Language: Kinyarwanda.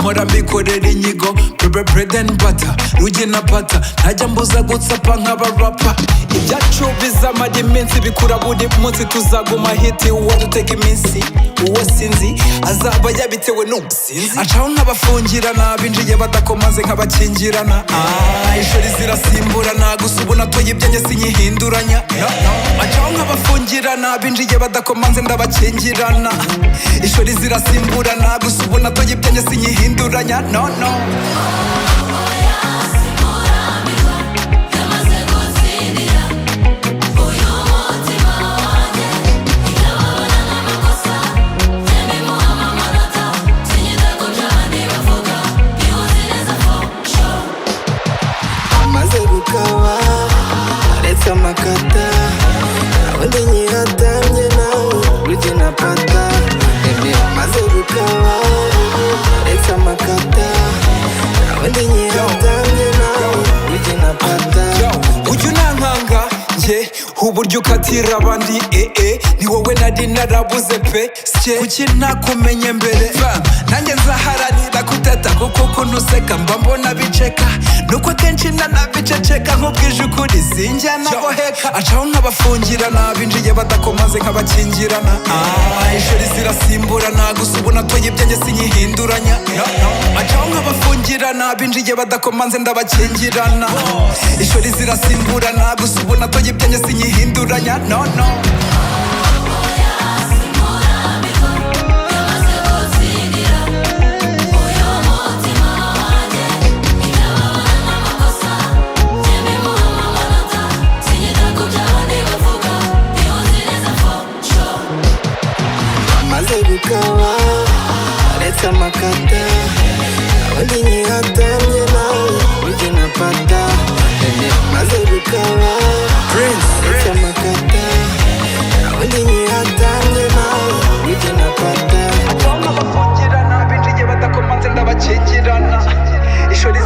mpora mbikorera inyigo bread and butter rugi na pata ntajya mbuza gutsapa nk'abarapa ibyacu bizamara iminsi bikura buri munsi tuzaguma hiti uwo dutega iminsi uwo sinzi azaba yabitewe n'ubusinzi acaho nk'abafungirana binjiye badakomaze nk'abakingirana ishuri zirasimburana gusa ubu natoye ibyanjye sinyihinduranya acaho nk'abafungirana binjiye badakomanze ndabakingirana ishuri zirasimburana gusa ubu natoye ibyanjye sinyihinduranya no Aretse amakata ubundi nyihatamye nawe rugi na pata amaze gukaba aretse amakata ubundi nyihatamye nawe rugi na pata ujya unankanga njye uburyo ukatira abandi ni wowe nari narabuze pe sye kuki nakumenye mbere nanjye nzaharanira kuteta kuko ukuntu useka mba mbona biceka nuko akenshi nanabiceceka nk'ubwije ukuri sinjya naboheka acaho nk'abafungirana binjiye badakomaze nk'abakingirana ishuri zirasimburana gusa ubu natoye ibyanjye sinyihinduranya acaho nk'abafungirana binjiye badakomanze ndabakingirana ishuri zirasimburana gusa ubu natoye ibyanjye sinyihinduranya no amaze gukaba aretse amakata ubundi nyihatamye nawe rugi na pata amaze gukaba aretse amakata ubundi nyihatamye nawe rugi na pata acaho nk'abafungirana binjiye badakomanze ndabakingirana ishuri